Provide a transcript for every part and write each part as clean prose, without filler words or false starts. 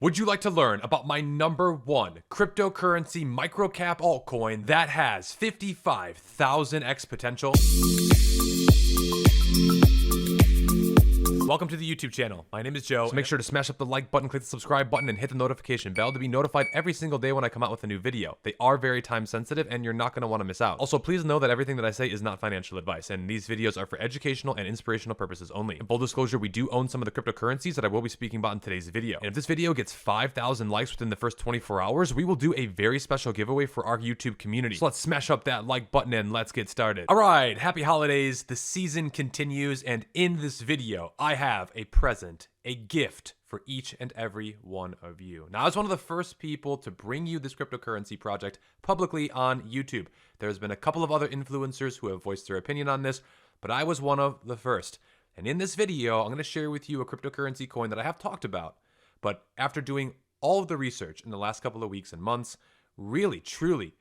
Would you like to learn about my number one cryptocurrency microcap altcoin that has 55,000x potential? Welcome to the YouTube channel. My name is Joe. So make sure to smash up the like button, click the subscribe button, and hit the notification bell to be notified every single day when I come out with a new video. They are very time sensitive and you're not going to want to miss out. Also, please know that everything that I say is not financial advice, and these videos are for educational and inspirational purposes only. In full disclosure, we do own some of the cryptocurrencies that I will be speaking about in today's video. And if this video gets 5,000 likes within the first 24 hours, we will do a very special giveaway for our YouTube community. So let's smash up that like button and let's get started. All right, happy holidays. The season continues, and in this video, I have a present, a gift for each and every one of you. Now, I was one of the first people to bring you this cryptocurrency project publicly on YouTube. There's been a couple of other influencers who have voiced their opinion on this, but I was one of the first. And in this video, I'm going to share with you a cryptocurrency coin that I have talked about. But after doing all of the research in the last couple of weeks and months, really, truly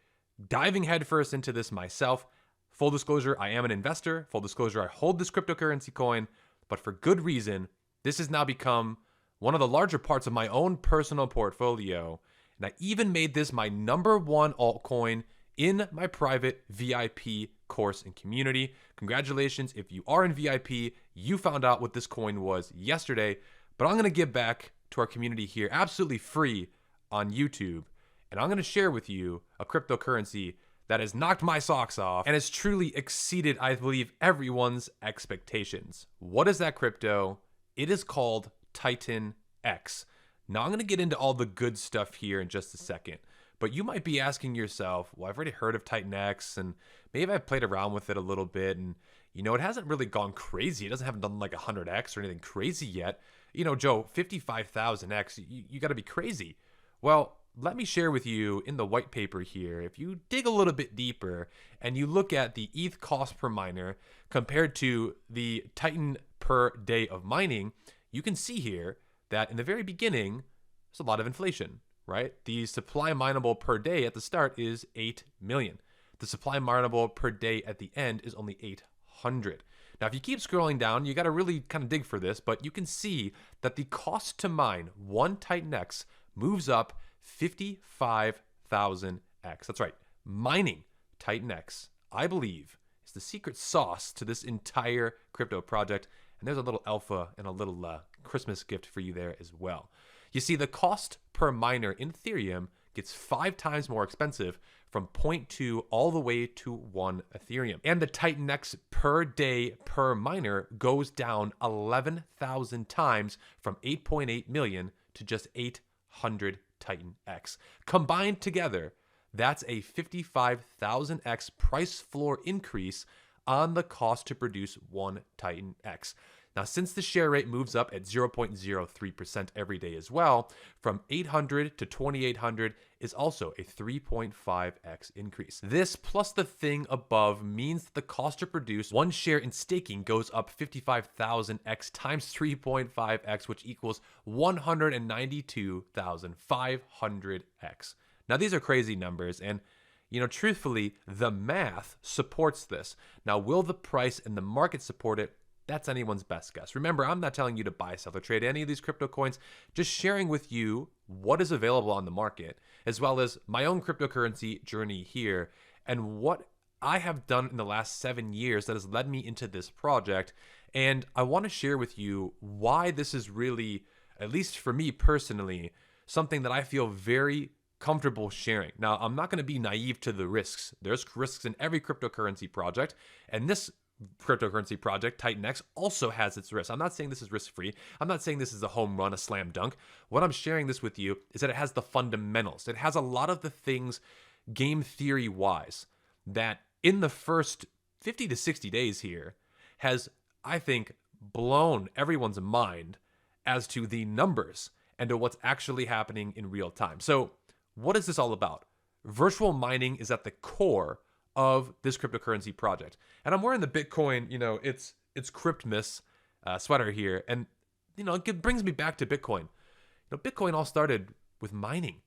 diving headfirst into this myself, full disclosure, I am an investor. Full disclosure, I hold this cryptocurrency coin, but for good reason. This has now become one of the larger parts of my own personal portfolio. And I even made this my number one altcoin in my private VIP course and community. Congratulations. If you are in VIP, you found out what this coin was yesterday. But I'm going to give back to our community here absolutely free on YouTube. And I'm going to share with you a cryptocurrency that has knocked my socks off and has truly exceeded, I believe, everyone's expectations. What is that crypto? It is called Titan X. Now, I'm going to get into all the good stuff here in just a second, but you might be asking yourself, well, I've already heard of Titan X, and maybe I've played around with it a little bit, and, you know, it hasn't really gone crazy. It doesn't have done like 100X or anything crazy yet. You know, Joe, 55,000X, you got to be crazy. Well, let me share with you in the white paper here, if you dig a little bit deeper and you look at the ETH cost per miner compared to the Titan per day of mining, you can see here that in the very beginning, there's a lot of inflation, right? The supply mineable per day at the start is 8 million. The supply mineable per day at the end is only 800. Now, if you keep scrolling down, you got to really kind of dig for this, but you can see that the cost to mine one Titan X moves up 55,000x. That's right. Mining Titan X, I believe, is the secret sauce to this entire crypto project. And there's a little alpha and a little Christmas gift for you there as well. You see, the cost per miner in Ethereum gets 5 times more expensive from 0.2 all the way to 1 Ethereum. And the Titan X per day per miner goes down 11,000 times from 8.8 million to just 800 Titan X. Combined together, that's a 55,000x price floor increase on the cost to produce one Titan X. Now, since the share rate moves up at 0.03% every day as well, from 800 to 2,800 is also a 3.5x increase. This plus the thing above means that the cost to produce one share in staking goes up 55,000x times 3.5x, which equals 192,500x. Now, these are crazy numbers, and you know, truthfully, the math supports this. Now, will the price and the market support it? That's anyone's best guess. Remember, I'm not telling you to buy, sell, or trade any of these crypto coins, just sharing with you what is available on the market, as well as my own cryptocurrency journey here and what I have done in the last 7 years that has led me into this project. And I want to share with you why this is really, at least for me personally, something that I feel very comfortable sharing. Now, I'm not going to be naive to the risks. There's risks in every cryptocurrency project, and this cryptocurrency project, Titan X, also has its risks. I'm not saying this is risk-free. I'm not saying this is a home run, a slam dunk. What I'm sharing this with you is that it has the fundamentals. It has a lot of the things game theory-wise that in the first 50 to 60 days here has, I think, blown everyone's mind as to the numbers and to what's actually happening in real time. So what is this all about? Virtual mining is at the core of this cryptocurrency project. And I'm wearing the Bitcoin, you know, it's Cryptmas sweater here. And, you know, it brings me back to Bitcoin. You know, Bitcoin all started with mining.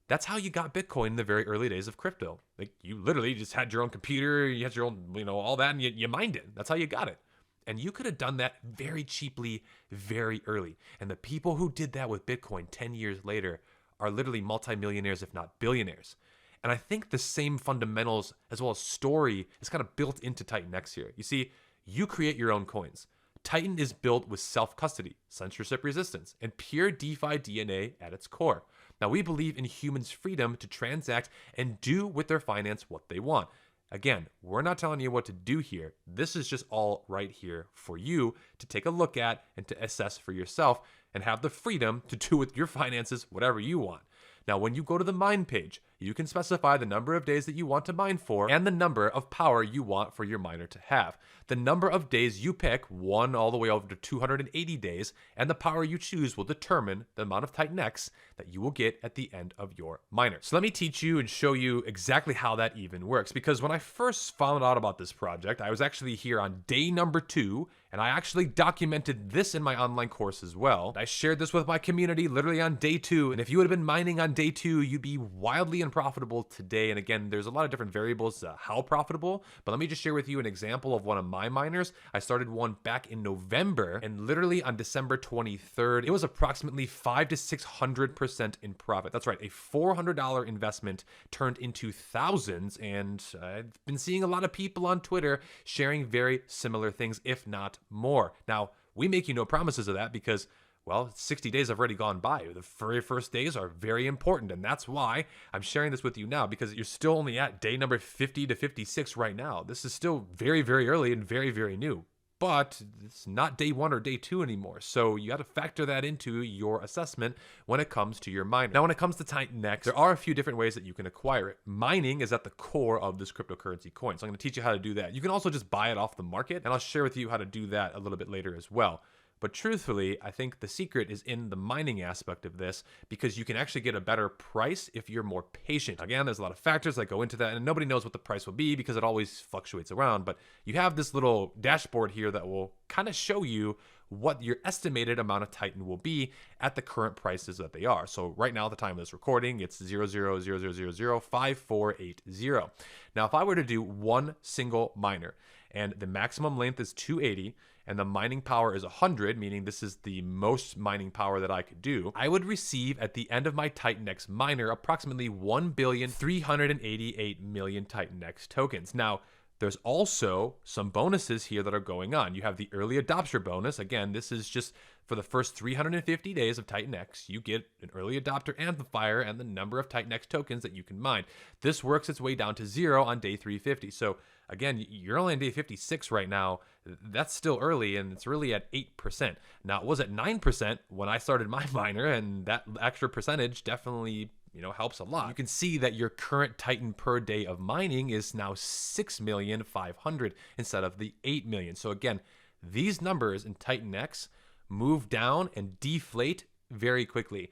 That's how you got Bitcoin in the very early days of crypto. Like, you literally just had your own computer, you had your own, you know, all that, and you mined it. That's how you got it. And you could have done that very cheaply, very early. And the people who did that with Bitcoin 10 years later are literally multimillionaires, if not billionaires. And I think the same fundamentals as well as story is kind of built into Titan X here. You see, you create your own coins. Titan is built with self-custody, censorship resistance, and pure DeFi DNA at its core. Now, we believe in humans' freedom to transact and do with their finance what they want. Again, we're not telling you what to do here. This is just all right here for you to take a look at and to assess for yourself and have the freedom to do with your finances whatever you want. Now, when you go to the mine page, you can specify the number of days that you want to mine for and the number of power you want for your miner to have. The number of days you pick, 1 all the way over to 280 days, and the power you choose will determine the amount of Titan X that you will get at the end of your miner. So let me teach you and show you exactly how that even works, because when I first found out about this project, I was actually here on day number 2, and I actually documented this in my online course as well. I shared this with my community literally on day 2, and if you would have been mining on day 2, you'd be wildly unprofitable today. And again, there's a lot of different variables how profitable, but let me just share with you an example of one of my miners. I started one back in November, and literally on December 23rd, it was approximately 500 to 600% in profit. That's right, a $400 investment turned into thousands, and I've been seeing a lot of people on Twitter sharing very similar things, if not more. Now, we make you no promises of that because, well, 60 days have already gone by. The very first days are very important, and that's why I'm sharing this with you now, because you're still only at day number 50 to 56 right now. This is still very, very early and very, very new. But it's not day 1 or day 2 anymore. So you got to factor that into your assessment when it comes to your miner. Now, when it comes to Titan X, there are a few different ways that you can acquire it. Mining is at the core of this cryptocurrency coin. So I'm going to teach you how to do that. You can also just buy it off the market, and I'll share with you how to do that a little bit later as well. But truthfully, I think the secret is in the mining aspect of this, because you can actually get a better price if you're more patient. Again, there's a lot of factors that go into that, and nobody knows what the price will be because it always fluctuates around. But you have this little dashboard here that will kind of show you what your estimated amount of Titan will be at the current prices that they are. So right now, at the time of this recording, it's 0.00005480. Now, if I were to do one single miner, and the maximum length is 280, and the mining power is 100, meaning this is the most mining power that I could do, I would receive at the end of my Titan X miner approximately 1,388,000,000 Titan X tokens. Now, there's also some bonuses here that are going on. You have the early adopter bonus. Again, this is just for the first 350 days of Titan X. You get an early adopter amplifier and the number of Titan X tokens that you can mine. This works its way down to 0 on day 350. So again, you're only on day 56 right now. That's still early, and it's really at 8%. Now, it was at 9% when I started my miner, and that extra percentage definitely helps a lot. You can see that your current Titan per day of mining is now 6,500,000 instead of the 8 million. So again, these numbers in Titan X move down and deflate very quickly.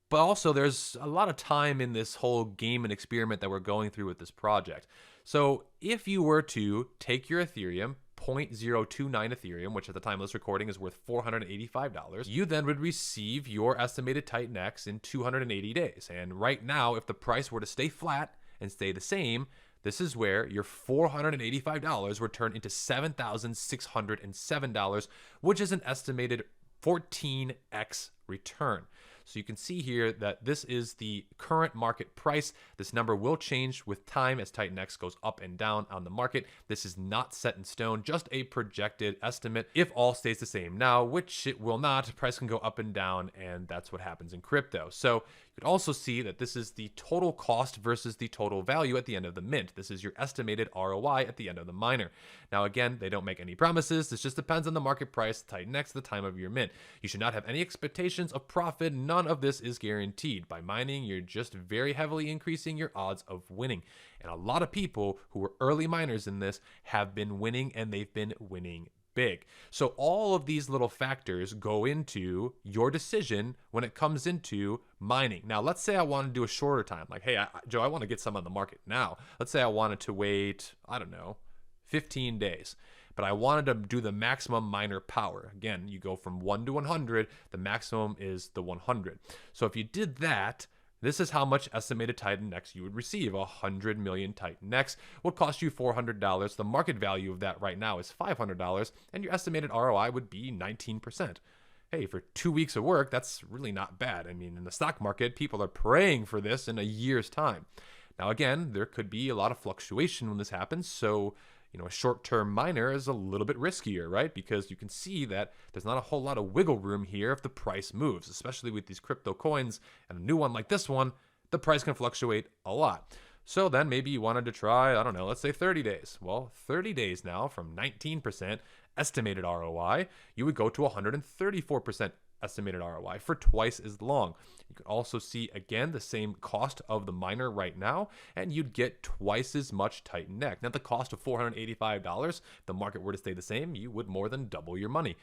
But also, there's a lot of time in this whole game and experiment that we're going through with this project. So if you were to take your Ethereum, 0.029 Ethereum, which at the time of this recording is worth $485, you then would receive your estimated Titan X in 280 days. And right now, if the price were to stay flat and stay the same, this is where your $485 would turn into $7,607, which is an estimated 14x return. So you can see here that this is the current market price. This number will change with time as Titan X goes up and down on the market. This is not set in stone, just a projected estimate if all stays the same now, which it will not. Price can go up and down, and that's what happens in crypto. So you can also see that this is the total cost versus the total value at the end of the mint. This is your estimated ROI at the end of the miner. Now, again, they don't make any promises. This just depends on the market price, Titan X, at the time of your mint. You should not have any expectations of profit. None of this is guaranteed. By mining, you're just very heavily increasing your odds of winning. And a lot of people who were early miners in this have been winning, and they've been winning big. So all of these little factors go into your decision when it comes into mining. Now, let's say I want to do a shorter time. Like, hey, Joe, I want to get some on the market now. Let's say I wanted to wait, I don't know, 15 days. But I wanted to do the maximum miner power. Again, you go from 1 to 100. The maximum is the 100. So if you did that, This is how much estimated Titan X you would receive. 100 million Titan X would cost you $400. The market value of that right now is $500, and your estimated ROI would be 19%. Hey, for 2 weeks of work, that's really not bad. I mean, in the stock market, people are praying for this in a year's time. Now, again, there could be a lot of fluctuation when this happens, so a short-term miner is a little bit riskier, right? Because you can see that there's not a whole lot of wiggle room here if the price moves, especially with these crypto coins and a new one like this one, the price can fluctuate a lot. So then maybe you wanted to try, I don't know, let's say 30 days. Well, 30 days now from 19% estimated ROI, you would go to 134% estimated ROI for twice as long. You can also see again the same cost of the miner right now, and you'd get twice as much Titan X. Now, the cost of $485, if the market were to stay the same, you would more than double your money.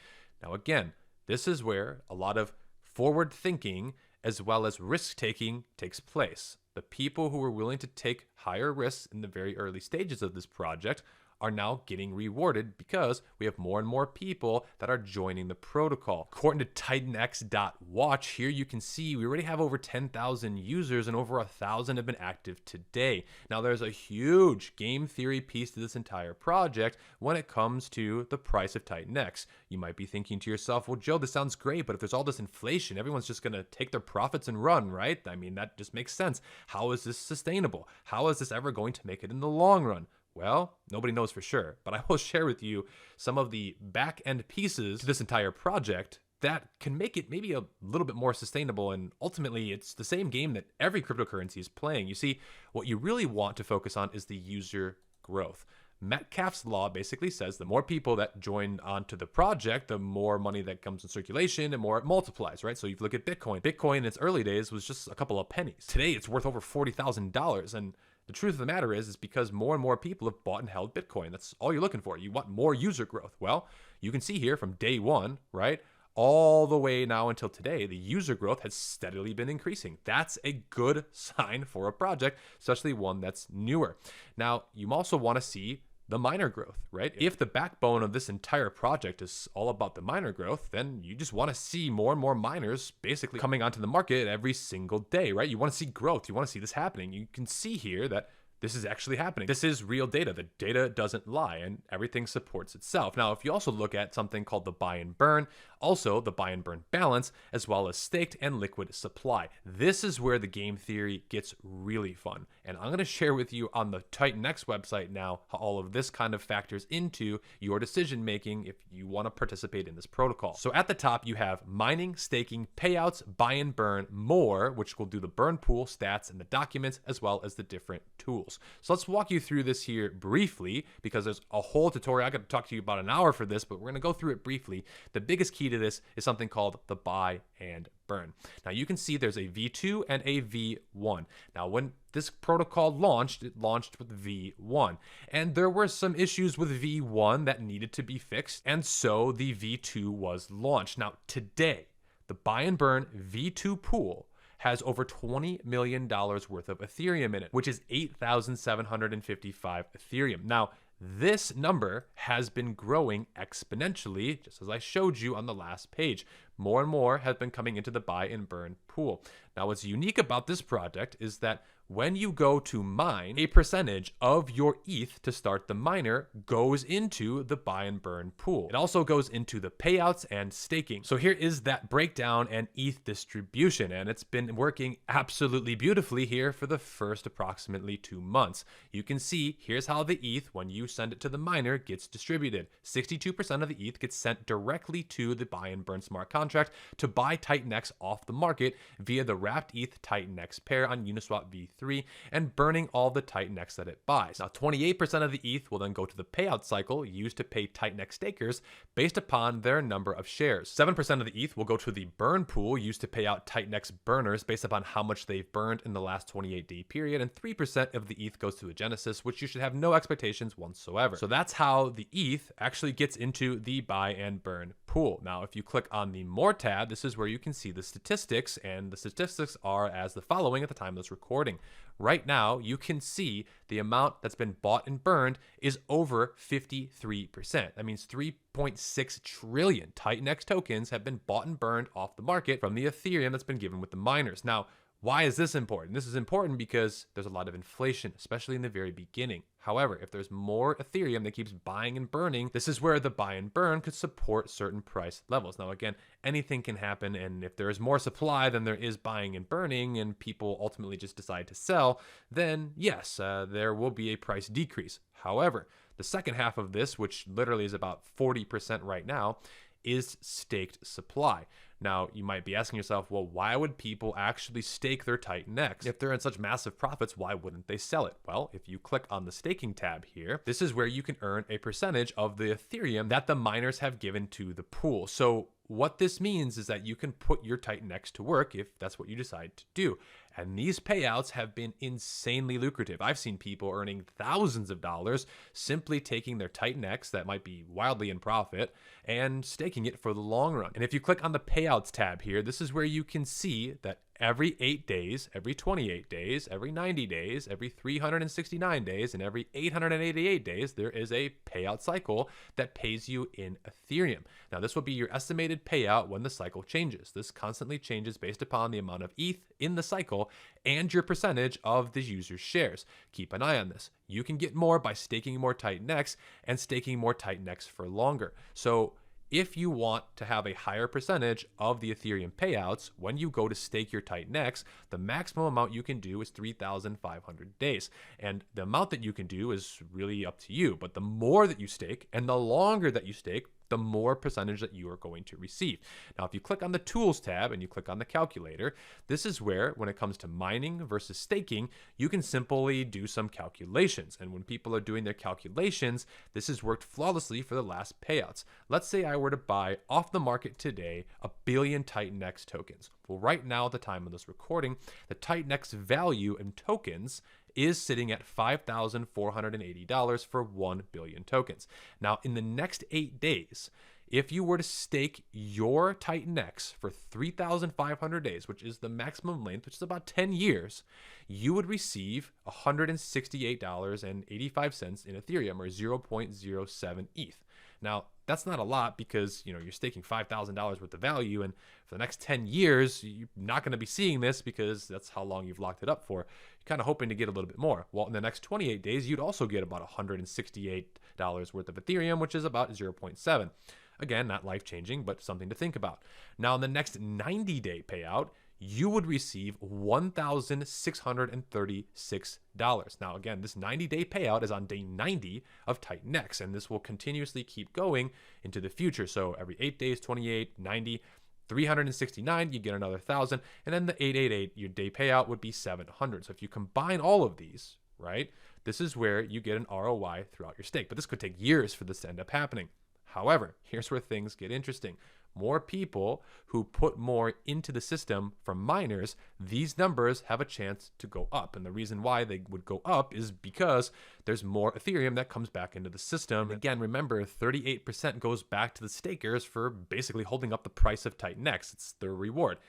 Now, again, this is where a lot of forward thinking as well as risk taking takes place. The people who were willing to take higher risks in the very early stages of this project are now getting rewarded because we have more and more people that are joining the protocol. According to TitanX.watch, here you can see we already have over 10,000 users and over 1,000 have been active today. Now, there's a huge game theory piece to this entire project when it comes to the price of Titan X. You might be thinking to yourself, well, Joe, this sounds great, but if there's all this inflation, everyone's just going to take their profits and run, right? I mean, that just makes sense. How is this sustainable? How is this ever going to make it in the long run? Well, nobody knows for sure, but I will share with you some of the back-end pieces to this entire project that can make it maybe a little bit more sustainable, and ultimately it's the same game that every cryptocurrency is playing. You see, what you really want to focus on is the user growth. Metcalfe's law basically says the more people that join onto the project, the more money that comes in circulation and more it multiplies, right? So you look at Bitcoin. Bitcoin in its early days was just a couple of pennies. Today it's worth over $40,000, and the truth of the matter is because more and more people have bought and held Bitcoin. That's all you're looking for. You want more user growth. Well, you can see here from day one, right, all the way now until today, the user growth has steadily been increasing. That's a good sign for a project, especially one that's newer. Now, you also want to see the miner growth, right? If the backbone of this entire project is all about the miner growth, then you just want to see more and more miners basically coming onto the market every single day, right? You want to see growth. You want to see this happening. You can see here that this is actually happening. This is real data. The data doesn't lie, and everything supports itself. Now, if you also look at something called the buy and burn, also the buy and burn balance, as well as staked and liquid supply. This is where the game theory gets really fun. And I'm going to share with you on the Titan X website now how all of this kind of factors into your decision making if you want to participate in this protocol. So at the top, you have mining, staking, payouts, buy and burn, more, which will do the burn pool, stats, and the documents, as well as the different tools. So let's walk you through this here briefly because there's a whole tutorial. I got to talk to you about an hour for this, but we're going to go through it briefly. The biggest key to this is something called the buy and burn. Now you can see there's a V2 and a V1. Now when this protocol launched, it launched with V1. And there were some issues with V1 that needed to be fixed. And so the V2 was launched. Now today, the buy and burn V2 pool has over $20 million worth of Ethereum in it, which is 8,755 Ethereum. Now, this number has been growing exponentially, just as I showed you on the last page. More and more have been coming into the buy and burn pool. Now, what's unique about this project is that when you go to mine, a percentage of your ETH to start the miner goes into the buy and burn pool. It also goes into the payouts and staking. So here is that breakdown and ETH distribution, and it's been working absolutely beautifully here for the first approximately 2 months. You can see here's how the ETH, when you send it to the miner, gets distributed. 62% of the ETH gets sent directly to the buy and burn smart contract to buy Titan X off the market via the wrapped ETH Titan X pair on Uniswap V3 and burning all the Titan X that it buys. Now 28% of the ETH will then go to the payout cycle used to pay Titan X stakers based upon their number of shares. 7% of the ETH will go to the burn pool used to pay out Titan X burners based upon how much they've burned in the last 28-day period, and 3% of the ETH goes to a Genesis, which you should have no expectations whatsoever. So that's how the ETH actually gets into the buy and burn pool. Now if you click on the more tab, this is where you can see the statistics, and the statistics are as the following at the time of this recording. Right now, you can see the amount that's been bought and burned is over 53%. That means 3.6 trillion Titan X tokens have been bought and burned off the market from the Ethereum that's been given with the miners. Now, Why is this important? This is important because there's a lot of inflation, especially in the very beginning. However, if there's more Ethereum that keeps buying and burning, this is where the buy and burn could support certain price levels. Now, again, anything can happen, and if there is more supply than there is buying and burning, and people ultimately just decide to sell, then yes, there will be a price decrease. However, the second half of this, which literally is about 40% right now, is staked supply. Now, you might be asking yourself, well, why would people actually stake their Titan X? If they're in such massive profits, why wouldn't they sell it? Well, if you click on the staking tab here, this is where you can earn a percentage of the Ethereum that the miners have given to the pool. So what this means is that you can put your Titan X to work if that's what you decide to do. And these payouts have been insanely lucrative. I've seen people earning thousands of dollars simply taking their Titan X that might be wildly in profit and staking it for the long run. And if you click on the payouts tab here, this is where you can see that every 8 days, every 28 days, every 90 days, every 369 days, and every 888 days, there is a payout cycle that pays you in Ethereum. Now, this will be your estimated payout when the cycle changes. This constantly changes based upon the amount of ETH in the cycle and your percentage of the user's shares. Keep an eye on this. You can get more by staking more Titan X and staking more Titan X for longer. So if you want to have a higher percentage of the Ethereum payouts, when you go to stake your Titan X, the maximum amount you can do is 3,500 days. And the amount that you can do is really up to you. But the more that you stake and the longer that you stake, the more percentage that you are going to receive. Now, if you click on the Tools tab and you click on the calculator, this is where, when it comes to mining versus staking, you can simply do some calculations. And when people are doing their calculations, this has worked flawlessly for the last payouts. Let's say I were to buy off the market today 1 billion Titan X tokens. Well, right now at the time of this recording, the Titan X value in tokens is sitting at $5,480 for 1 billion tokens. Now, in the next 8 days, if you were to stake your Titan X for 3,500 days, which is the maximum length, which is about 10 years, you would receive $168.85 in Ethereum, or 0.07 ETH. Now, that's not a lot because, you're staking $5,000 worth of value, and for the next 10 years, you're not going to be seeing this because that's how long you've locked it up for. You're kind of hoping to get a little bit more. Well, in the next 28 days, you'd also get about $168 worth of Ethereum, which is about 0.7. Again, not life-changing, but something to think about. Now, in the next 90-day payout, you would receive $1,636. Now, again, this 90-day payout is on day 90 of Titan X, and this will continuously keep going into the future. So every 8 days, 28, 90, 369, you get another 1,000, and then the 888, your day payout would be 700. So if you combine all of these, right, this is where you get an ROI throughout your stake. But this could take years for this to end up happening. However, here's where things get interesting. More people who put more into the system from miners, these numbers have a chance to go up. And the reason why they would go up is because there's more Ethereum that comes back into the system. Again, remember, 38% goes back to the stakers for basically holding up the price of Titan X. It's their reward.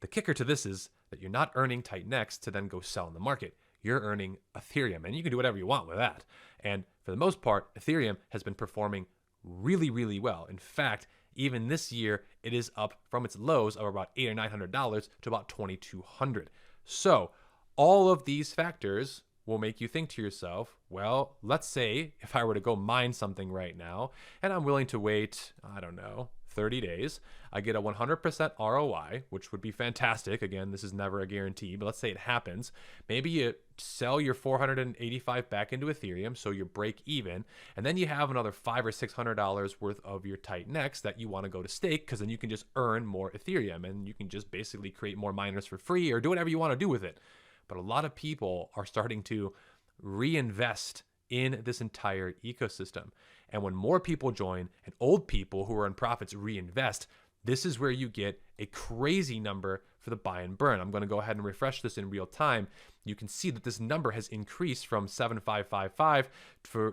The kicker to this is that you're not earning Titan X to then go sell in the market. You're earning Ethereum, and you can do whatever you want with that. And for the most part, Ethereum has been performing really, really well. In fact, even this year, it is up from its lows of about $800 or $900 to about $2,200. So all of these factors will make you think to yourself, well, let's say if I were to go mine something right now, and I'm willing to wait, 30 days, I get a 100% ROI, which would be fantastic. Again, this is never a guarantee, but let's say it happens. Maybe you sell your 485 back into Ethereum, so you break even, and then you have another $500 or $600 worth of your Titan X that you want to go to stake, because then you can just earn more Ethereum, and you can just basically create more miners for free or do whatever you want to do with it. But a lot of people are starting to reinvest in this entire ecosystem. And when more people join and old people who are in profits reinvest, this is where you get a crazy number for the buy and burn. I'm going to go ahead and refresh this in real time. You can see that this number has increased from 7,555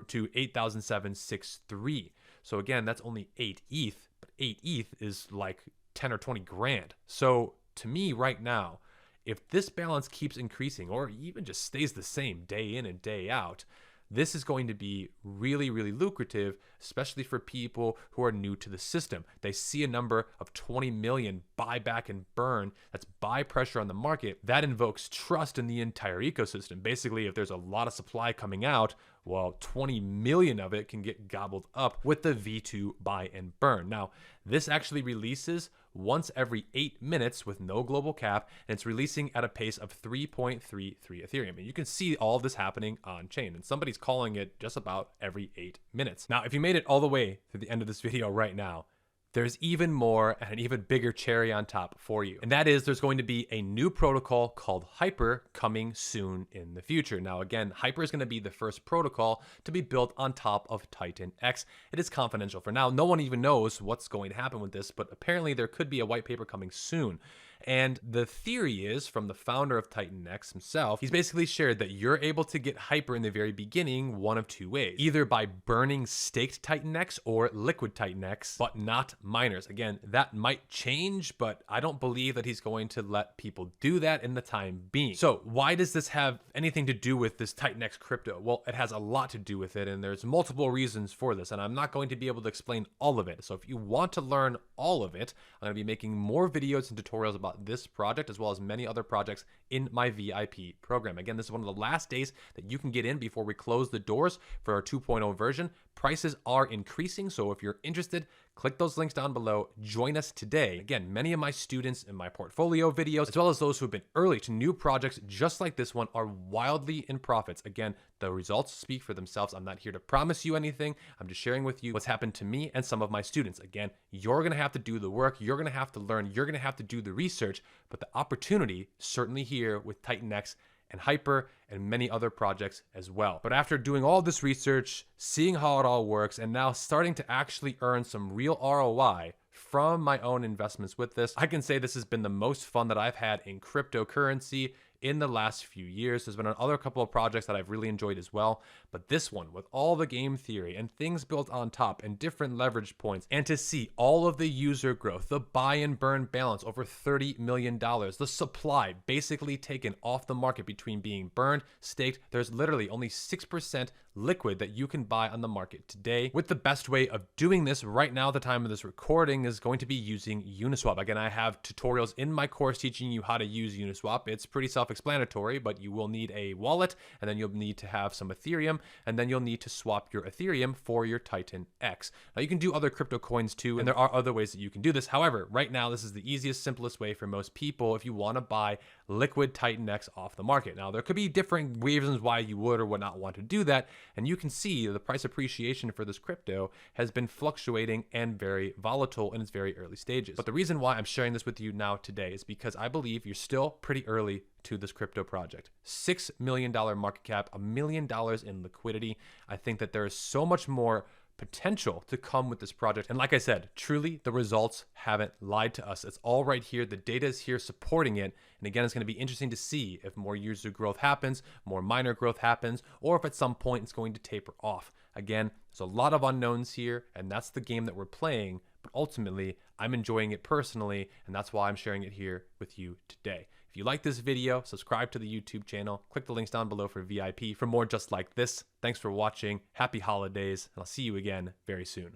to 8,763. So again, that's only 8 ETH, but 8 ETH is like 10 or 20 grand. So to me right now, if this balance keeps increasing or even just stays the same day in and day out, this is going to be really, really lucrative, especially for people who are new to the system. They see a number of 20 million buy back and burn. That's buy pressure on the market. That invokes trust in the entire ecosystem. Basically, if there's a lot of supply coming out, well, 20 million of it can get gobbled up with the V2 buy and burn. Now, this actually releases once every 8 minutes with no global cap, and it's releasing at a pace of 3.33 Ethereum. And you can see all of this happening on chain, and somebody's calling it just about every 8 minutes. Now, if you made it all the way to the end of this video right now, there's even more and an even bigger cherry on top for you. And that is there's going to be a new protocol called Hyper coming soon in the future. Now, again, Hyper is going to be the first protocol to be built on top of Titan X. It is confidential for now. No one even knows what's going to happen with this, but apparently there could be a white paper coming soon. And the theory is from the founder of Titan X himself, he's basically shared that you're able to get Hyper in the very beginning one of two ways, either by burning staked Titan X or liquid Titan X, but not miners. Again, that might change, but I don't believe that he's going to let people do that in the time being. So why does this have anything to do with this Titan X crypto? Well, it has a lot to do with it, and there's multiple reasons for this, and I'm not going to be able to explain all of it. So if you want to learn all of it, I'm going to be making more videos and tutorials about this project as well as many other projects in my VIP program. Again, this is one of the last days that you can get in before we close the doors for our 2.0 version. Prices are increasing, so if you're interested, click those links down below. Join us today. Again, many of my students in my portfolio videos, as well as those who have been early to new projects just like this one, are wildly in profits. Again, the results speak for themselves. I'm not here to promise you anything. I'm just sharing with you what's happened to me and some of my students. Again, you're going to have to do the work. You're going to have to learn. You're going to have to do the research, but the opportunity is certainly here with Titan X and Hyper and many other projects as well. But after doing all this research, seeing how it all works, and now starting to actually earn some real ROI from my own investments with this, I can say this has been the most fun that I've had in cryptocurrency in the last few years. There's been another couple of projects that I've really enjoyed as well, but this one with all the game theory and things built on top and different leverage points, and to see all of the user growth, the buy and burn balance over $30 million, the supply basically taken off the market between being burned, staked. There's literally only 6% liquid that you can buy on the market today. With the best way of doing this right now, the time of this recording, is going to be using Uniswap. Again, I have tutorials in my course teaching you how to use Uniswap. It's pretty self-explanatory, but you will need a wallet, and then you'll need to have some Ethereum, and then you'll need to swap your Ethereum for your Titan X. Now, you can do other crypto coins too, and there are other ways that you can do this. However, right now, this is the easiest, simplest way for most people if you want to buy liquid Titan X off the market. Now, there could be different reasons why you would or would not want to do that, and you can see the price appreciation for this crypto has been fluctuating and very volatile in its very early stages. But the reason why I'm sharing this with you now today is because I believe you're still pretty early to this crypto project. $6 million market cap, $1 million in liquidity. I think that there is so much more potential to come with this project. And like I said, truly the results haven't lied to us. It's all right here. The data is here supporting it. And again, it's going to be interesting to see if more user growth happens, more miner growth happens, or if at some point it's going to taper off. Again, there's a lot of unknowns here, and that's the game that we're playing. But ultimately, I'm enjoying it personally, and that's why I'm sharing it here with you today. If you like this video, subscribe to the YouTube channel, click the links down below for VIP for more just like this. Thanks for watching, happy holidays, and I'll see you again very soon.